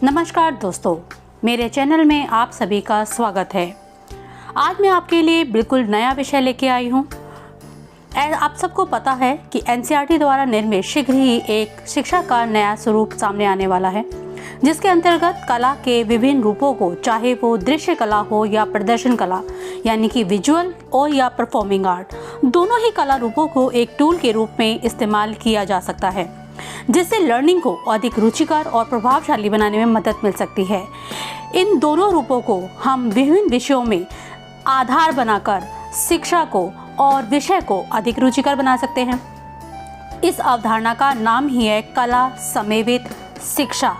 नमस्कार दोस्तों, मेरे चैनल में आप सभी का स्वागत है। आज मैं आपके लिए बिल्कुल नया विषय लेके आई हूँ। आप सबको पता है कि एनसीईआरटी द्वारा निर्मित शीघ्र ही एक शिक्षा का नया स्वरूप सामने आने वाला है, जिसके अंतर्गत कला के विभिन्न रूपों को, चाहे वो दृश्य कला हो या प्रदर्शन कला यानी कि विजुअल और या परफॉर्मिंग आर्ट, दोनों ही कला रूपों को एक टूल के रूप में इस्तेमाल किया जा सकता है, जिससे लर्निंग को अधिक रुचिकर और प्रभावशाली बनाने में मदद मिल सकती है। इन दोनों रूपों को हम विभिन्न विषयों में आधार बनाकर शिक्षा को और विषय को अधिक रुचिकर बना सकते हैं। इस अवधारणा का नाम ही है कला समेवित शिक्षा,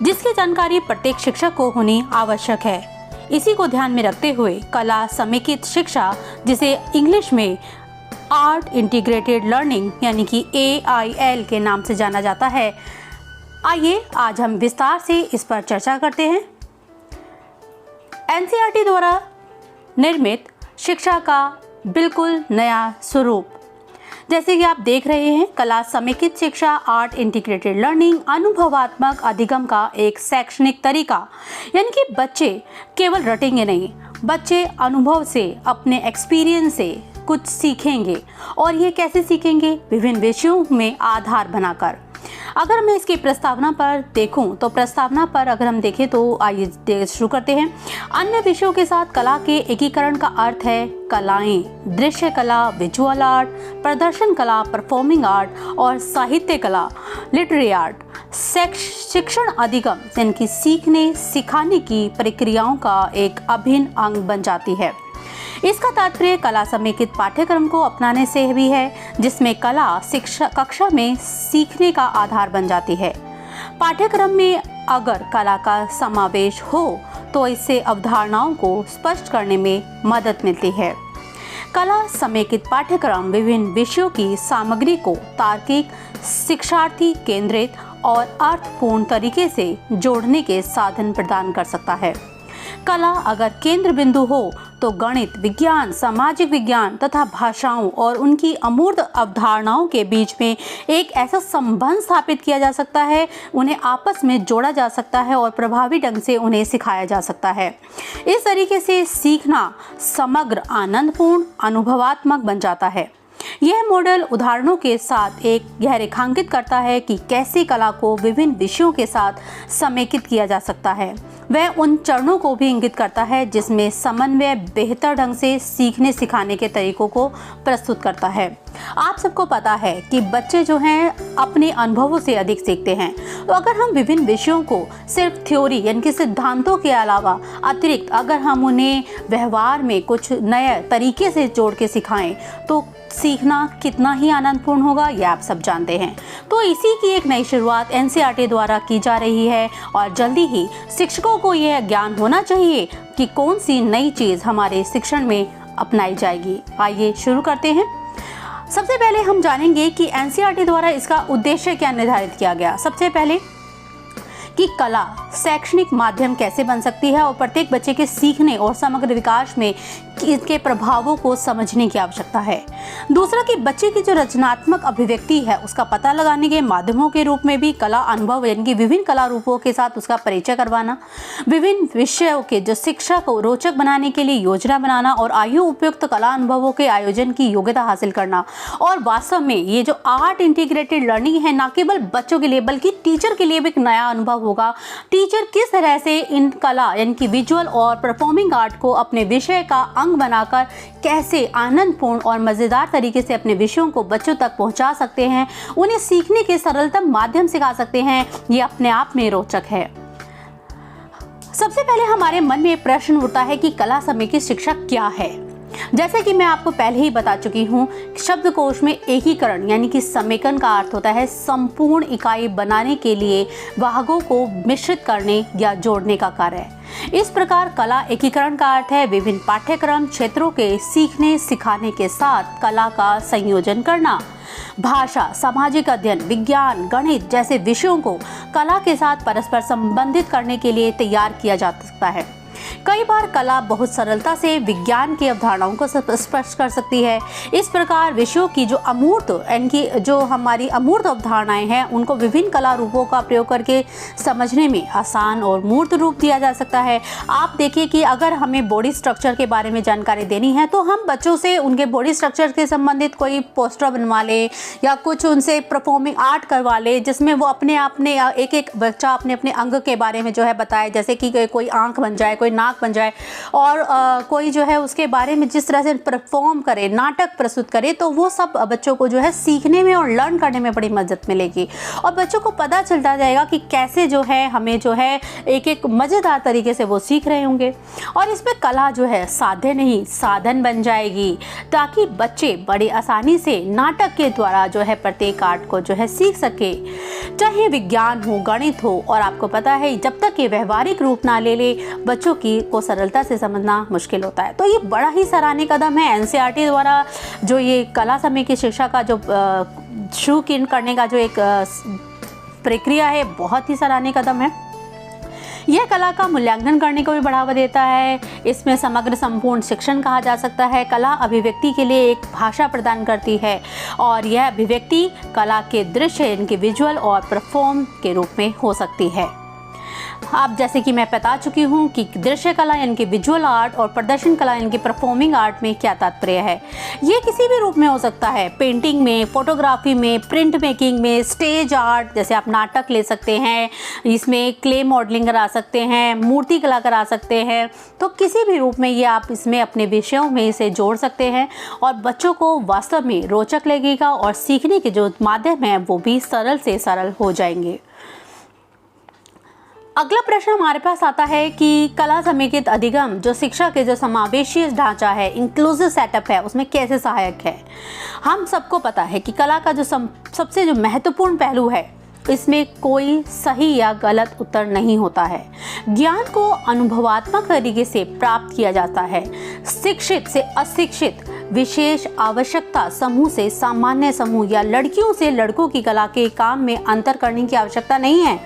जिसकी जानकारी प्रत्येक शिक्षक को होनी आवश्यक है। इसी को ध्यान में रखते हुए कला समेकित शिक्षा, जिसे इंग्लिश में आर्ट इंटीग्रेटेड लर्निंग यानी कि AIL के नाम से जाना जाता है, आइए आज हम विस्तार से इस पर चर्चा करते हैं। एनसीईआरटी द्वारा निर्मित शिक्षा का बिल्कुल नया स्वरूप, जैसे कि आप देख रहे हैं, कला समेकित शिक्षा आर्ट इंटीग्रेटेड लर्निंग अनुभवात्मक अधिगम का एक शैक्षणिक तरीका, यानी कि बच्चे केवल रटेंगे नहीं, बच्चे अनुभव से, अपने एक्सपीरियंस से कुछ सीखेंगे। और ये कैसे सीखेंगे? विभिन्न विषयों में आधार बनाकर। अगर मैं इसकी प्रस्तावना पर देखूं तो प्रस्तावना पर अगर हम देखें तो आइए शुरू करते हैं। अन्य विषयों के साथ कला के एकीकरण का अर्थ है कलाएं, दृश्य कला, विजुअल आर्ट, प्रदर्शन कला, परफॉर्मिंग आर्ट और साहित्य कला, लिटरेरी आर्ट, शिक्षण अधिगम यानी कि सीखने सिखाने की प्रक्रियाओं का एक अभिन्न अंग बन जाती है। इसका तात्पर्य कला समेकित पाठ्यक्रम को अपनाने से भी है, जिसमें कला शिक्षा कक्षा में सीखने का आधार बन जाती है। पाठ्यक्रम में अगर कला का समावेश हो तो इससे अवधारणाओं को स्पष्ट करने में मदद मिलती है। कला समेकित पाठ्यक्रम विभिन्न विषयों की सामग्री को तार्किक, शिक्षार्थी केंद्रित और अर्थपूर्ण तरीके से जोड़ने के साधन प्रदान कर सकता है। कला अगर केंद्र बिंदु हो तो गणित, विज्ञान, सामाजिक विज्ञान तथा भाषाओं और उनकी अमूर्त अवधारणाओं के बीच में एक ऐसा संबंध स्थापित किया जा सकता है, उन्हें आपस में जोड़ा जा सकता है और प्रभावी ढंग से उन्हें सिखाया जा सकता है। इस तरीके से सीखना समग्र, आनंदपूर्ण, अनुभवात्मक बन जाता है। यह मॉडल उदाहरणों के साथ एक यह रेखांकित करता है कि कैसे कला को विभिन्न विषयों के साथ समेकित किया जा सकता है। वह उन चरणों को भी इंगित करता है जिसमें समन्वय बेहतर ढंग से सीखने सिखाने के तरीकों को प्रस्तुत करता है। आप सबको पता है कि बच्चे जो हैं अपने अनुभवों से अधिक सीखते हैं, तो अगर हम विभिन्न विषयों को सिर्फ थ्योरी यानी कि सिद्धांतों के अलावा अतिरिक्त अगर हम उन्हें व्यवहार में कुछ नए तरीके से जोड़ के सिखाएं तो सीखना कितना ही आनंदपूर्ण होगा, यह आप सब जानते हैं। तो इसी की एक नई शुरुआत एनसीईआरटी द्वारा की जा रही है और जल्दी ही शिक्षकों को यह ज्ञान होना चाहिए कि कौन सी नई चीज़ हमारे शिक्षण में अपनाई जाएगी। आइए शुरू करते हैं। सबसे पहले हम जानेंगे कि एनसीईआरटी द्वारा इसका उद्देश्य क्या निर्धारित किया गया। सबसे पहले कि कला शैक्षणिक माध्यम कैसे बन सकती है और प्रत्येक बच्चे के सीखने और समग्र विकास में इसके प्रभावों को समझने की आवश्यकता है। दूसरा कि बच्चे की जो रचनात्मक अभिव्यक्ति है उसका पता लगाने के माध्यमों के रूप में भी कला अनुभव यानी कि विभिन्न कला रूपों के साथ उसका परिचय करवाना, विभिन्न विषयों के जो शिक्षा को रोचक बनाने के लिए योजना बनाना और आयु उपयुक्त कला अनुभवों के आयोजन की योग्यता हासिल करना। और वास्तव में ये जो आर्ट इंटीग्रेटेड लर्निंग है, न केवल बच्चों के लिए बल्कि टीचर के लिए भी एक नया अनुभव होगा। टीचर किस तरह से इन कला यानी कि विजुअल और परफॉर्मिंग आर्ट को अपने विषय का अंग बनाकर कैसे आनंदपूर्ण और मजेदार तरीके से अपने विषयों को बच्चों तक पहुंचा सकते हैं, उन्हें सीखने के सरलतम माध्यम सिखा सकते हैं, ये अपने आप में रोचक है। सबसे पहले हमारे मन में प्रश्न उठता है कि कला समेकित शिक्षा क्या है। जैसे कि मैं आपको पहले ही बता चुकी हूँ, शब्दकोश में एकीकरण यानी कि समेकन का अर्थ होता है संपूर्ण इकाई बनाने के लिए भागों को मिश्रित करने या जोड़ने का कार्य। इस प्रकार कला एकीकरण का अर्थ है विभिन्न पाठ्यक्रम क्षेत्रों के सीखने सिखाने के साथ कला का संयोजन करना। भाषा, सामाजिक अध्ययन, विज्ञान, गणित जैसे विषयों को कला के साथ परस्पर संबंधित करने के लिए तैयार किया जा सकता है। कई बार कला बहुत सरलता से विज्ञान की अवधारणाओं को स्पष्ट कर सकती है। इस प्रकार विषयों की जो हमारी अमूर्त अवधारणाएं हैं उनको विभिन्न कला रूपों का प्रयोग करके समझने में आसान और मूर्त रूप दिया जा सकता है। आप देखिए कि अगर हमें बॉडी स्ट्रक्चर के बारे में जानकारी देनी है तो हम बच्चों से उनके बॉडी स्ट्रक्चर से संबंधित कोई पोस्टर बनवा ले या कुछ उनसे परफॉर्मिंग आर्ट करवा ले, जिसमें वो अपने एक बच्चा अपने अंग के बारे में जो है बताए, जैसे कि कोई आंख बन जाए, कोई नाक बन जाए, और कोई जो है उसके बारे में जिस तरह से परफॉर्म करे, नाटक प्रस्तुत करे, तो वो सब बच्चों को जो है सीखने में और लर्न करने में बड़ी मदद मिलेगी और बच्चों को पता चलता जाएगा कि कैसे जो है हमें जो है एक मज़ेदार तरीके से वो सीख रहे होंगे। और इसमें कला जो है साध्य नहीं साधन बन जाएगी, ताकि बच्चे बड़ी आसानी से नाटक के द्वारा जो है प्रत्येक आर्ट को जो है सीख सके, चाहे विज्ञान हो, गणित हो। और आपको पता है जब तक ये व्यवहारिक रूप ना ले ले बच्चों को सरलता से समझना मुश्किल होता है। तो ये बड़ा ही सराहनीय कदम है एनसीईआरटी द्वारा जो ये कला समय की शिक्षा का जो शुरू करने का जो एक प्रक्रिया है, बहुत ही सराहनीय कदम है। यह कला का मूल्यांकन करने को भी बढ़ावा देता है। इसमें समग्र संपूर्ण शिक्षण कहा जा सकता है। कला अभिव्यक्ति के लिए एक भाषा प्रदान करती है और यह अभिव्यक्ति कला के दृश्य इनके विजुअल और परफॉर्म के रूप में हो सकती है। अब जैसे कि मैं बता चुकी हूँ कि दृश्य कला यानी कि विजुअल आर्ट और प्रदर्शन कला यानी कि परफॉर्मिंग आर्ट में क्या तात्पर्य है। ये किसी भी रूप में हो सकता है, पेंटिंग में, फोटोग्राफी में, प्रिंट मेकिंग में, स्टेज आर्ट, जैसे आप नाटक ले सकते हैं, इसमें क्ले मॉडलिंग करा सकते हैं, मूर्ति कला करा सकते हैं। तो किसी भी रूप में ये आप इसमें अपने विषयों में इसे जोड़ सकते हैं और बच्चों को वास्तव में रोचक लगेगा और सीखने के जो माध्यम हैं वो भी सरल से सरल हो जाएंगे। अगला प्रश्न हमारे पास आता है कि कला समेकित अधिगम जो शिक्षा के जो समावेशी ढांचा है, इंक्लूसिव सेटअप है, उसमें कैसे सहायक है। हम सबको पता है कि कला का जो सबसे जो महत्वपूर्ण पहलू है, इसमें कोई सही या गलत उत्तर नहीं होता है। ज्ञान को अनुभवात्मक तरीके से प्राप्त किया जाता है। शिक्षित से अशिक्षित, विशेष आवश्यकता समूह से सामान्य समूह या लड़कियों से लड़कों की कला के काम में अंतर करने की आवश्यकता नहीं है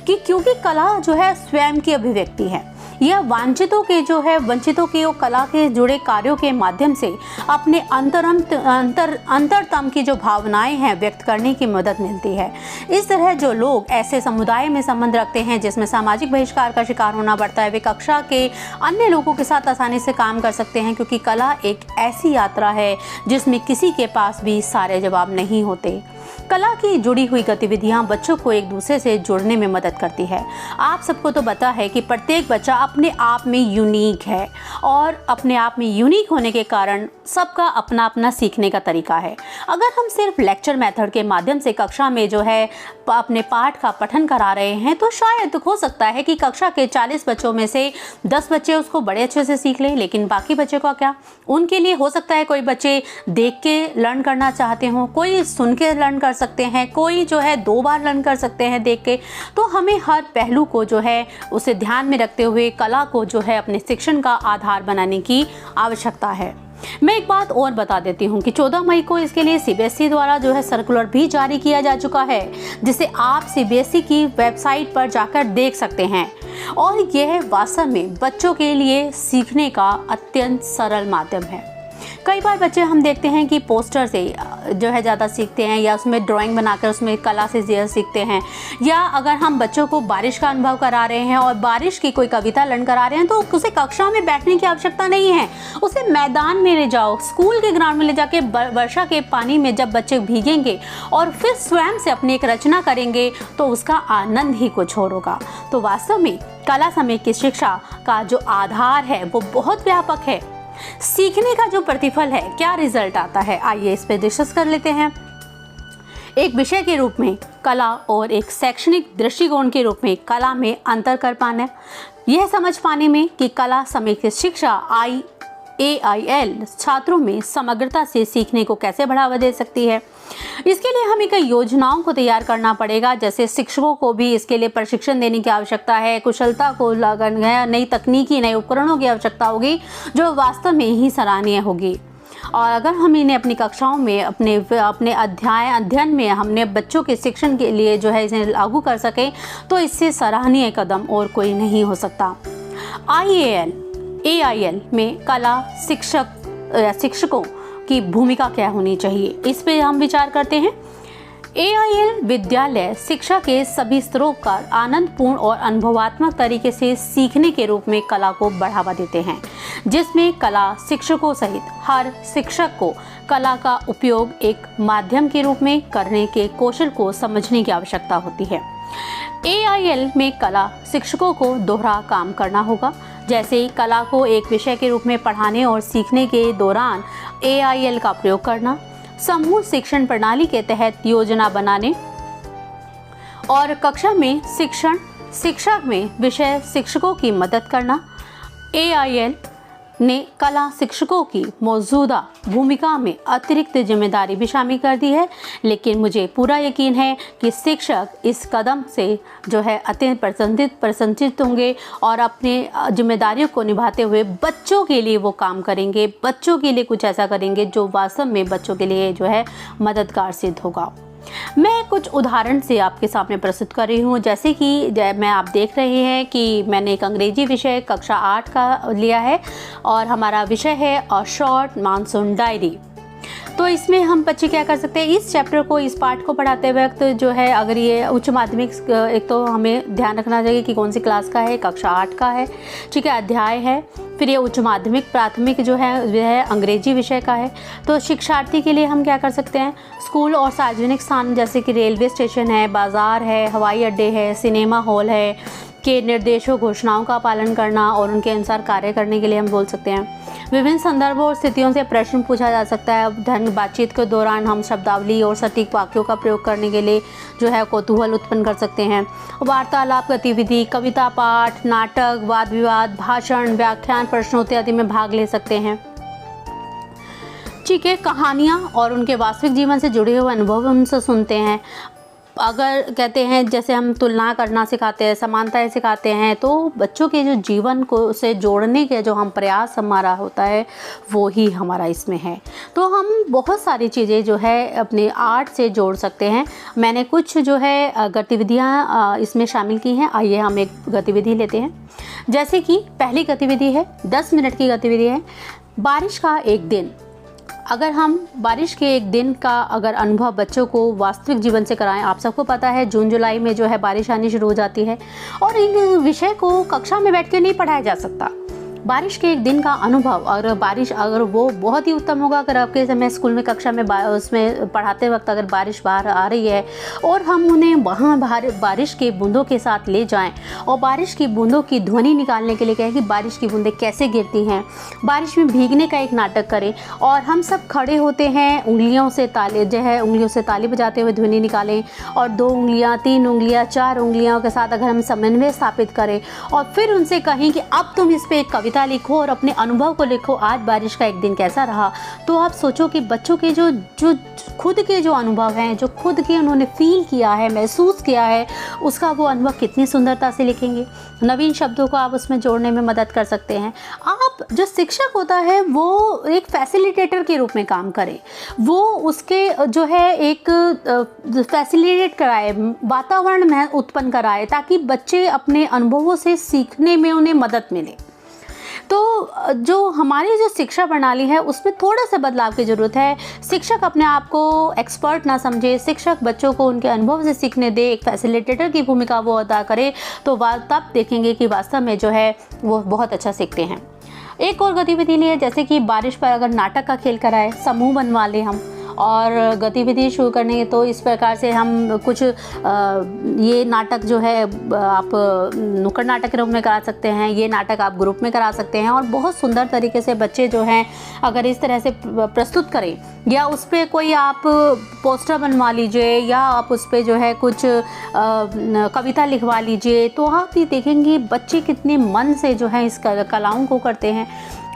क्योंकि कला जो है स्वयं की अभिव्यक्ति है। यह वंचितों के कला के जुड़े कार्यों के माध्यम से अपने अंतरतम की जो भावनाएं हैं व्यक्त करने की मदद मिलती है। इस तरह जो लोग ऐसे समुदाय में संबंध रखते हैं जिसमें सामाजिक बहिष्कार का शिकार होना पड़ता है, वे कक्षा के अन्य लोगों के साथ आसानी से काम कर सकते हैं, क्योंकि कला एक ऐसी यात्रा है जिसमें किसी के पास भी सारे जवाब नहीं होते। कला की जुड़ी हुई गतिविधियां बच्चों को एक दूसरे से जुड़ने में मदद करती है। आप सबको तो पता है कि प्रत्येक बच्चा अपने आप में यूनिक है और अपने आप में यूनिक होने के कारण सबका अपना अपना सीखने का तरीका है। अगर हम सिर्फ लेक्चर मेथड के माध्यम से कक्षा में जो है अपने पाठ का पठन करा रहे हैं तो शायद हो सकता है कि कक्षा के 40 बच्चों में से 10 बच्चे उसको बड़े अच्छे से सीख लें, लेकिन बाकी बच्चों का क्या? उनके लिए हो सकता है कोई बच्चे देख के लर्न करना चाहते हों, कोई सुन के लर्न कर सकते हैं, कोई जो है 2 बार लर्न कर सकते हैं देख के। तो हमें हर पहलू को जो है उसे ध्यान में रखते हुए कला को जो है अपने शिक्षण का आधार बनाने की आवश्यकता है। मैं एक बात और बता देती हूँ कि 14 मई को इसके लिए सीबीएसई द्वारा जो है सर्कुलर भी जारी किया जा चुका है, जिसे आप सीबीएसई की वेबसाइट पर जाकर देख सकते हैं। और यह वास्तव में बच्चों के लिए सीखने का अत्यंत सरल माध्यम है। कई बार बच्चे हम देखते हैं कि पोस्टर से जो है ज़्यादा सीखते हैं या उसमें ड्राइंग बनाकर उसमें कला से ज़्यादा सीखते हैं, या अगर हम बच्चों को बारिश का अनुभव करा रहे हैं और बारिश की कोई कविता लर्न करा रहे हैं तो उसे कक्षा में बैठने की आवश्यकता नहीं है, उसे मैदान में ले जाओ, स्कूल के ग्राउंड में ले जाके वर्षा के पानी में जब बच्चे भीगेंगे और फिर स्वयं से अपनी एक रचना करेंगे तो उसका आनंद ही कुछ और होगा। तो वास्तव में कला समय की शिक्षा का जो आधार है वो बहुत व्यापक है। सीखने का जो प्रतिफल है, क्या रिजल्ट आता है, आइए इस पे डिस्कस कर लेते हैं। एक विषय के रूप में कला और एक शैक्षणिक दृष्टिकोण के रूप में कला में अंतर कर पाना, यह समझ पाने में कि कला समय की शिक्षा AIL छात्रों में समग्रता से सीखने को कैसे बढ़ावा दे सकती है। इसके लिए हमें कई योजनाओं को तैयार करना पड़ेगा, जैसे शिक्षकों को भी इसके लिए प्रशिक्षण देने की आवश्यकता है, कुशलता को लगाना, नई तकनीकी, नए उपकरणों की आवश्यकता होगी जो वास्तव में ही सराहनीय होगी। और अगर हम इन्हें अपनी कक्षाओं में अपने अध्ययन में हमने बच्चों के शिक्षण के लिए जो है इसे लागू कर सकें तो इससे सराहनीय कदम और कोई नहीं हो सकता। IAL, AIL में कला शिक्षक या शिक्षकों की भूमिका क्या होनी चाहिए, इस पे हम विचार करते हैं। AIL विद्यालय शिक्षा के सभी स्तरों पर आनंदपूर्ण और अनुभवात्मक तरीके से सीखने के रूप में कला को बढ़ावा देते हैं, जिसमें कला शिक्षकों सहित हर शिक्षक को कला का उपयोग एक माध्यम के रूप में करने के कौशल को समझने की आवश्यकता होती है। AIL में कला शिक्षकों को दोहरा काम करना होगा, जैसे कला को एक विषय के रूप में पढ़ाने और सीखने के दौरान AIL का प्रयोग करना, समूह शिक्षण प्रणाली के तहत योजना बनाने और कक्षा में शिक्षा में विषय शिक्षकों की मदद करना। AIL ने कला शिक्षकों की मौजूदा भूमिका में अतिरिक्त जिम्मेदारी भी शामिल कर दी है, लेकिन मुझे पूरा यकीन है कि शिक्षक इस कदम से जो है अत्यंत प्रसन्नित होंगे और अपने जिम्मेदारियों को निभाते हुए बच्चों के लिए वो काम करेंगे, बच्चों के लिए कुछ ऐसा करेंगे जो वास्तव में बच्चों के लिए जो है मददगार सिद्ध होगा। मैं कुछ उदाहरण से आपके सामने प्रस्तुत कर रही हूँ, जैसे कि मैं आप देख रहे हैं कि मैंने एक अंग्रेजी विषय कक्षा 8 का लिया है और हमारा विषय है अ शॉर्ट मानसून डायरी। तो इसमें हम बच्चे क्या कर सकते हैं, इस चैप्टर को, इस पार्ट को पढ़ाते वक्त जो है, अगर ये उच्च माध्यमिक, एक तो हमें ध्यान रखना चाहिए कि कौन सी क्लास का है, कक्षा 8 का है, ठीक है, अध्याय है। फिर ये उच्च माध्यमिक प्राथमिक जो है वह अंग्रेजी विषय का है। तो शिक्षार्थी के लिए हम क्या कर सकते हैं, स्कूल और सार्वजनिक स्थान जैसे कि रेलवे स्टेशन है, बाज़ार है, हवाई अड्डे है, सिनेमा हॉल है के निर्देशों घोषणाओं का पालन करना और उनके अनुसार कार्य करने के लिए हम बोल सकते हैं। विभिन्न संदर्भों और स्थितियों से प्रश्न पूछा जा सकता है। बातचीत के दौरान हम शब्दावली और सटीक वाक्यों का प्रयोग करने के लिए जो है कौतूहल उत्पन्न कर सकते हैं। वार्तालाप गतिविधि, कविता पाठ, नाटक, वाद विवाद, भाषण, व्याख्यान, प्रश्नोत्तरी आदि में भाग ले सकते हैं। ठीक है, कहानियाँ और उनके वास्तविक जीवन से जुड़े हुए अनुभव उनसे सुनते हैं। अगर कहते हैं जैसे हम तुलना करना सिखाते हैं, समानताएं सिखाते हैं, तो बच्चों के जो जीवन को से जोड़ने के जो हम प्रयास हमारा होता है वो ही हमारा इसमें है। तो हम बहुत सारी चीज़ें जो है अपने आर्ट से जोड़ सकते हैं। मैंने कुछ जो है गतिविधियाँ इसमें शामिल की हैं। आइए हम एक गतिविधि लेते हैं। जैसे कि पहली गतिविधि है, 10 मिनट की गतिविधि है, बारिश का एक दिन। अगर हम बारिश के एक दिन का अगर अनुभव बच्चों को वास्तविक जीवन से कराएं, आप सबको पता है जून जुलाई में जो है बारिश आनी शुरू हो जाती है और इन विषय को कक्षा में बैठ के नहीं पढ़ाया जा सकता। बारिश के एक दिन का अनुभव, और बारिश अगर वो बहुत ही उत्तम होगा अगर आपके समय स्कूल में कक्षा में उसमें पढ़ाते वक्त अगर बारिश बाहर आ रही है और हम उन्हें वहाँ बारिश के बूंदों के साथ ले जाएं और बारिश की बूंदों की ध्वनि निकालने के लिए कहें कि बारिश की बूंदें कैसे गिरती हैं, बारिश में भीगने का एक नाटक करें और हम सब खड़े होते हैं, उंगलियों से ताली बजाते हुए ध्वनि निकालें और 2 उंगलियाँ, 3 उंगलियाँ, 4 उंगलियों के साथ अगर हम समन्वय स्थापित करें और फिर उनसे कहें कि अब तुम इस पर एक कविता लिखो और अपने अनुभव को लिखो, आज बारिश का एक दिन कैसा रहा। तो आप सोचो कि बच्चों के जो खुद के जो अनुभव हैं, जो खुद के उन्होंने फील किया है, महसूस किया है, उसका वो अनुभव कितनी सुंदरता से लिखेंगे। नवीन शब्दों को आप उसमें जोड़ने में मदद कर सकते हैं। आप जो शिक्षक होता है वो एक फैसिलिटेटर के रूप में काम करे, वो उसके जो है एक फैसिलिटेट कराए, वातावरण में उत्पन्न कराए ताकि बच्चे अपने अनुभवों से सीखने में उन्हें मदद मिले। तो जो हमारी जो शिक्षा प्रणाली है उसमें थोड़ा सा बदलाव की ज़रूरत है। शिक्षक अपने आप को एक्सपर्ट ना समझे, शिक्षक बच्चों को उनके अनुभव से सीखने दे, एक फैसिलिटेटर की भूमिका वो अदा करे, तो तब देखेंगे कि वास्तव में जो है वो बहुत अच्छा सीखते हैं। एक और गतिविधि लिए, जैसे कि बारिश पर अगर नाटक का खेल कराए, समूह बनवा लें हम और गतिविधि शुरू करने, तो इस प्रकार से हम कुछ ये नाटक जो है आप नुक्कड़ नाटक के रूप में करा सकते हैं, ये नाटक आप ग्रुप में करा सकते हैं और बहुत सुंदर तरीके से बच्चे जो हैं अगर इस तरह से प्रस्तुत करें, या उस पर कोई आप पोस्टर बनवा लीजिए या आप उस पर जो है कुछ कविता लिखवा लीजिए, तो आप ये देखेंगे बच्चे कितने मन से जो है इस कलाओं को करते हैं।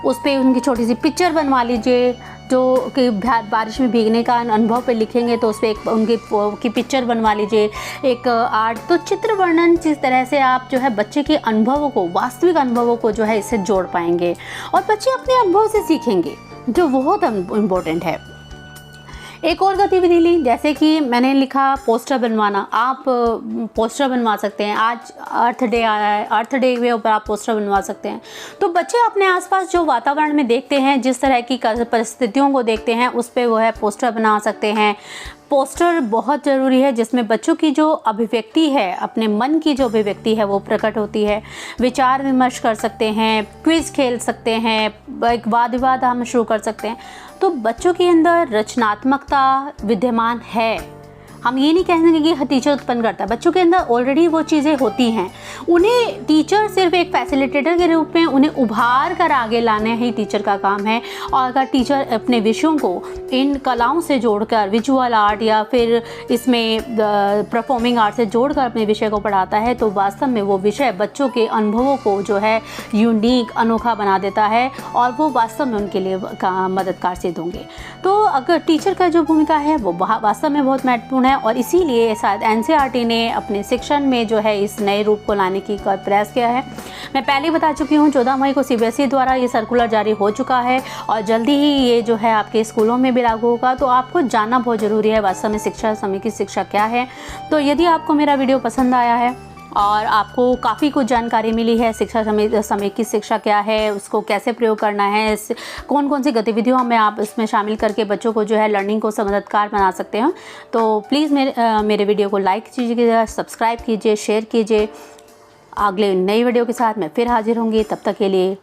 उस पर उनकी छोटी सी पिक्चर बनवा लीजिए जो कि बारिश में भीगने का अनुभव पे लिखेंगे, तो उस पर एक उनकी पिक्चर बनवा लीजिए, एक आर्ट। तो चित्र वर्णन जिस तरह से आप जो है बच्चे के अनुभवों को, वास्तविक अनुभवों को जो है इससे जोड़ पाएंगे और बच्चे अपने अनुभव से सीखेंगे, जो बहुत इम्पोर्टेंट है। एक और गतिविधि ली, जैसे कि मैंने लिखा पोस्टर बनवाना। आप पोस्टर बनवा सकते हैं। आज अर्थ डे आया है, अर्थ डे के ऊपर आप पोस्टर बनवा सकते हैं। तो बच्चे अपने आसपास जो वातावरण में देखते हैं, जिस तरह की परिस्थितियों को देखते हैं, उस पर वो है पोस्टर बना सकते हैं। पोस्टर बहुत ज़रूरी है, जिसमें बच्चों की जो अभिव्यक्ति है, अपने मन की जो अभिव्यक्ति है वो प्रकट होती है। विचार विमर्श कर सकते हैं, क्विज़ खेल सकते हैं, एक वाद विवाद हम शुरू कर सकते हैं। तो बच्चों के अंदर रचनात्मकता विद्यमान है। हम ये नहीं कहेंगे कि टीचर उत्पन्न करता है, बच्चों के अंदर ऑलरेडी वो चीज़ें होती हैं। उन्हें टीचर सिर्फ एक फैसिलिटेटर के रूप में उन्हें उभार कर आगे लाना ही टीचर का काम है। और अगर टीचर अपने विषयों को इन कलाओं से जोड़कर, विजुअल आर्ट या फिर इसमें परफॉर्मिंग आर्ट से जोड़कर अपने विषय को पढ़ाता है, तो वास्तव में वो विषय बच्चों के अनुभवों को जो है यूनिक, अनोखा बना देता है और वो वास्तव में उनके लिए मददगार सिद्ध होंगे। तो अगर टीचर का जो भूमिका है वो वास्तव में बहुत महत्वपूर्ण है, और इसीलिए शायद एनसीईआरटी ने अपने शिक्षण में जो है इस नए रूप को लाने की प्रयास किया है। मैं पहले बता चुकी हूँ, 14 मई को सीबीएसई द्वारा ये सर्कुलर जारी हो चुका है और जल्दी ही ये जो है आपके स्कूलों में भी लागू होगा। तो आपको जानना बहुत ज़रूरी है वास्तव में शिक्षा, समेकित शिक्षा क्या है। तो यदि आपको मेरा वीडियो पसंद आया है और आपको काफ़ी कुछ जानकारी मिली है, शिक्षा समेकित शिक्षा क्या है, उसको कैसे प्रयोग करना है, कौन कौन सी गतिविधियों में आप इसमें शामिल करके बच्चों को जो है लर्निंग को मददगार बना सकते हैं, तो प्लीज़ मेरे वीडियो को लाइक कीजिए, सब्सक्राइब कीजिए, शेयर कीजिए। अगले नई वीडियो के साथ मैं फिर हाजिर होंगी। तब तक के लिए